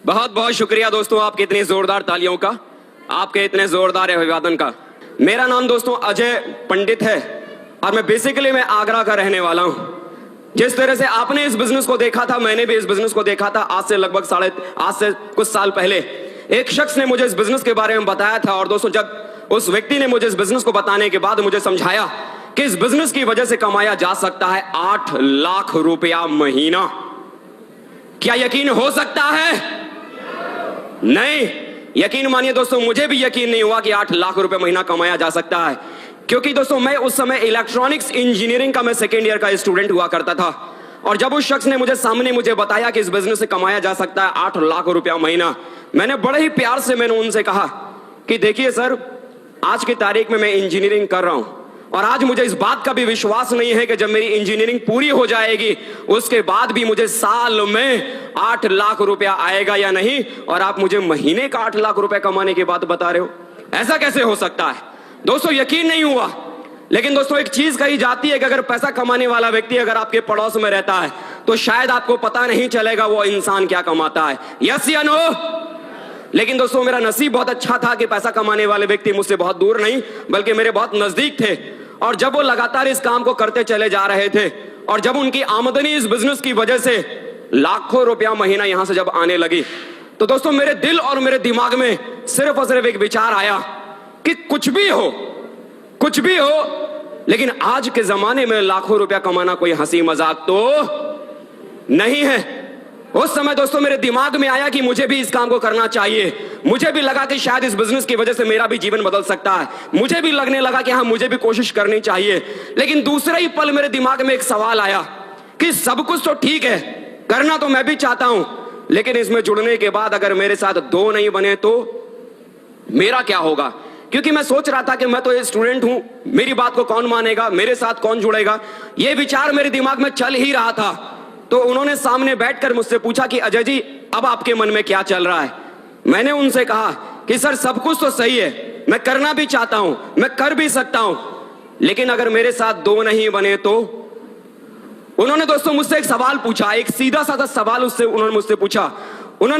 बहुत बहुत शुक्रिया दोस्तों, आपके इतनी जोरदार तालियों का, आपके इतने जोरदार अभिवादन का। मेरा नाम दोस्तों अजय पंडित है और मैं आगरा का रहने वाला हूं। जिस तरह से आपने इस बिजनेस को देखा था, मैंने भी इस बिजनेस को देखा था। आज से कुछ साल पहले एक शख्स ने मुझे इस बिजनेस के बारे में बताया था। और दोस्तों, जब उस व्यक्ति ने मुझे इस बिजनेस को बताने के बाद मुझे समझाया कि इस बिजनेस की वजह से कमाया जा सकता है 8 लाख रुपया महीना। क्या यकीन हो सकता है? नहीं, यकीन मानिए दोस्तों, मुझे भी यकीन नहीं हुआ कि 8 लाख रुपए महीना कमाया जा सकता है। क्योंकि दोस्तों, मैं उस समय इलेक्ट्रॉनिक्स इंजीनियरिंग का सेकेंड ईयर का स्टूडेंट हुआ करता था। और जब उस शख्स ने मुझे बताया कि इस बिजनेस से कमाया जा सकता है 8 लाख रुपया महीना, मैंने बड़े ही प्यार से उनसे कहा कि देखिए सर, आज की तारीख में मैं इंजीनियरिंग कर रहा हूं और आज मुझे इस बात का भी विश्वास नहीं है कि जब मेरी इंजीनियरिंग पूरी हो जाएगी उसके बाद भी मुझे साल में 8 लाख रुपया आएगा या नहीं, और आप मुझे महीने का 8 लाख रुपया कमाने की बात बता रहे हो। ऐसा कैसे हो सकता है? दोस्तों, यकीन नहीं हुआ। लेकिन दोस्तों, एक चीज कही जाती है कि अगर पैसा कमाने वाला व्यक्ति अगर आपके पड़ोस में रहता है तो शायद आपको पता नहीं चलेगा वो इंसान क्या कमाता है। यस या नो? लेकिन दोस्तों, मेरा नसीब बहुत अच्छा था कि पैसा कमाने वाले व्यक्ति मुझसे बहुत दूर नहीं बल्कि मेरे बहुत नजदीक थे। और जब वो लगातार इस काम को करते चले जा रहे थे और जब उनकी आमदनी इस बिजनेस की वजह से लाखों रुपया महीना यहां से जब आने लगी, तो दोस्तों मेरे दिल और मेरे दिमाग में सिर्फ और सिर्फ एक विचार आया कि कुछ भी हो, लेकिन आज के जमाने में लाखों रुपया कमाना कोई हंसी मजाक तो नहीं है। उस समय दोस्तों मेरे दिमाग में आया कि मुझे भी इस काम को करना चाहिए। मुझे भी लगा कि शायद इस बिजनेस की वजह से मेरा भी जीवन बदल सकता है। मुझे भी लगने लगा कि हाँ, मुझे भी कोशिश करनी चाहिए। लेकिन दूसरा ही पल मेरे दिमाग में एक सवाल आया कि सब कुछ तो ठीक है, करना तो मैं भी चाहता हूं, लेकिन इसमें जुड़ने के बाद अगर मेरे साथ 2 नहीं बने तो मेरा क्या होगा? क्योंकि मैं सोच रहा था कि मैं तो एक स्टूडेंट हूं, मेरी बात को कौन मानेगा, मेरे साथ कौन जुड़ेगा, यह विचार मेरे दिमाग में चल ही रहा था। तो उन्होंने सामने बैठकर मुझसे पूछा कि अजय जी, अब आपके मन में क्या चल रहा है? मैंने उनसे कहा कि सर, सब कुछ तो सही है, मैं करना भी चाहता हूं, मैं कर भी सकता हूं, लेकिन अगर मेरे साथ 2 नहीं बने तो? उन्होंने दोस्तों मुझसे एक सवाल पूछा, एक सीधा साधा सवाल उन्होंने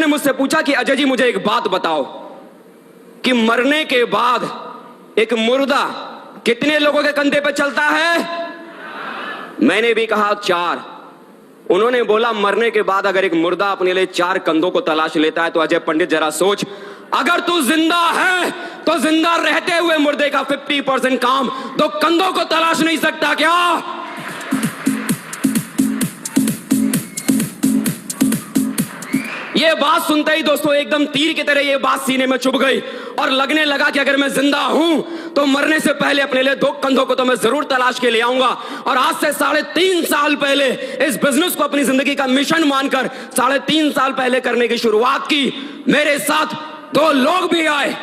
मुझसे पूछा कि अजय जी, मुझे एक बात बताओ कि मरने के बाद एक मुर्दा कितने लोगों के कंधे पे चलता है? मैंने भी कहा 4। उन्होंने बोला, मरने के बाद अगर एक मुर्दा अपने लिए 4 कंधों को तलाश लेता है तो अजय पंडित जरा सोच, अगर तू जिंदा है तो जिंदा रहते हुए मुर्दे का 50% काम 2 कंधों को तलाश नहीं सकता क्या? ये बात सुनते ही दोस्तों एकदम तीर की तरह ये बात सीने में चुभ गई और लगने लगा कि अगर मैं जिंदा हूं तो मरने से पहले अपने लिए 2 कंधों को तो मैं जरूर तलाश के ले आऊंगा। और आज से 3.5 साल पहले इस बिजनेस को अपनी जिंदगी का मिशन मानकर 3.5 साल पहले करने की शुरुआत की। मेरे साथ 2 लोग भी आए,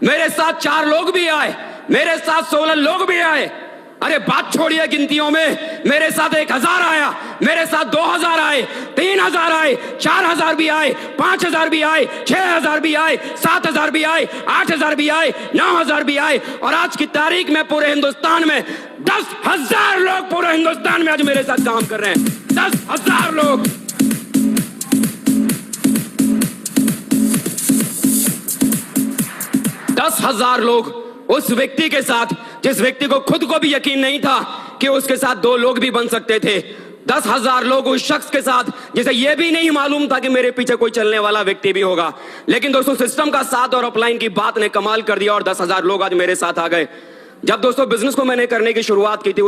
मेरे साथ 4 लोग भी आए, मेरे साथ 16 लोग भी आए। अरे बात छोड़िए गिनतियों में, मेरे साथ 1000 आया, मेरे साथ 2000 आए, 3000 आए, 4000 भी आए, 5000 भी आए, 6000 भी आए, 7000 भी आए, 8000 भी आए, 9000 भी आए। और आज की तारीख में पूरे हिंदुस्तान में 10,000 लोग पूरे हिंदुस्तान में आज मेरे साथ काम कर रहे हैं। 10,000 लोग। लोग उस व्यक्ति के साथ जिस व्यक्ति को खुद को भी यकीन नहीं था कि उसके साथ 2 लोग भी बन सकते थे। 10,000 लोग उस शख्स के साथ जिसे यह भी नहीं मालूम था कि मेरे पीछे कोई चलने वाला व्यक्ति भी होगा। लेकिन दोस्तों, सिस्टम का साथ और अपलाइन की बात ने कमाल कर दिया और 10,000 लोग आज मेरे साथ आ गए। जब दोस्तों बिजनेस को मैंने करने की शुरुआत की थी,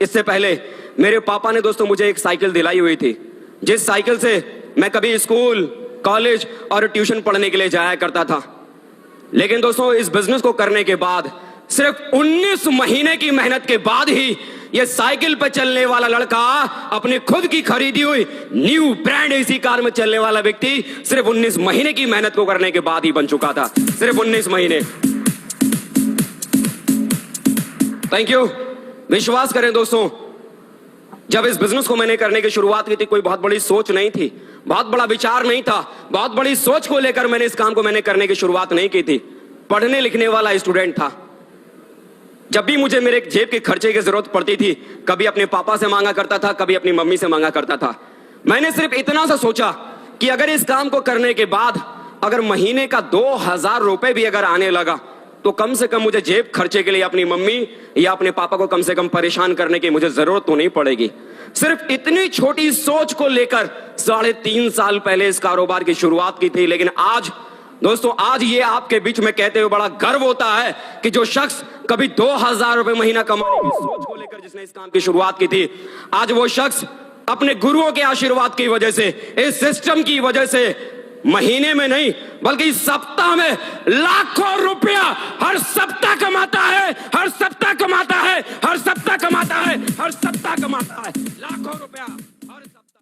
इससे पहले मेरे पापा ने दोस्तों मुझे एक साइकिल दिलाई हुई थी, जिस साइकिल से मैं कभी स्कूल, कॉलेज और ट्यूशन पढ़ने के लिए जाया करता था। लेकिन दोस्तों, इस बिजनेस को करने के बाद सिर्फ 19 महीने की मेहनत के बाद ही यह साइकिल पर चलने वाला लड़का, अपनी खुद की खरीदी हुई न्यू ब्रांड एसी कार में चलने वाला व्यक्ति, सिर्फ 19 महीने की मेहनत को करने के बाद ही बन चुका था। सिर्फ 19 महीने। Thank you. विश्वास करें दोस्तों, जब इस बिजनेस को मैंने करने की शुरुआत की थी, कोई बहुत बड़ी सोच नहीं थी, बहुत बड़ा विचार नहीं था, बहुत बड़ी सोच को लेकर मैंने इस काम को करने की शुरुआत नहीं की थी। पढ़ने लिखने वाला स्टूडेंट था। जब भी मुझे मेरे जेब के खर्चे की जरूरत पड़ती थी, कभी अपने पापा से मांगा करता था, कभी अपनी मम्मी से मांगा करता था। मैंने सिर्फ इतना सा सोचा कि अगर इस काम को करने के बाद अगर महीने का 2000 रुपए भी अगर आने लगा तो कम से कम मुझे जेब खर्चे के लिए अपनी मम्मी या अपने पापा को कम से कम परेशान करने की मुझे जरूरत तो नहीं पड़ेगी। सिर्फ इतनी छोटी सोच को लेकर 3.5 साल पहले इस कारोबार की शुरुआत की थी। लेकिन आज दोस्तों, आज ये आपके बीच में कहते हुए बड़ा गर्व होता है कि जो शख्स कभी 2000 रुपए महीना कमाने की सोच को लेकर जिसने इस काम की शुरुआत की थी, आज वो शख्स अपने गुरुओं के आशीर्वाद की वजह से, इस सिस्टम की वजह से महीने में नहीं बल्कि सप्ताह में लाखों रुपया हर सप्ताह कमाता है, हर सप्ताह कमाता है, हर सप्ताह कमाता है, हर सप्ताह कमाता है लाखों रुपया।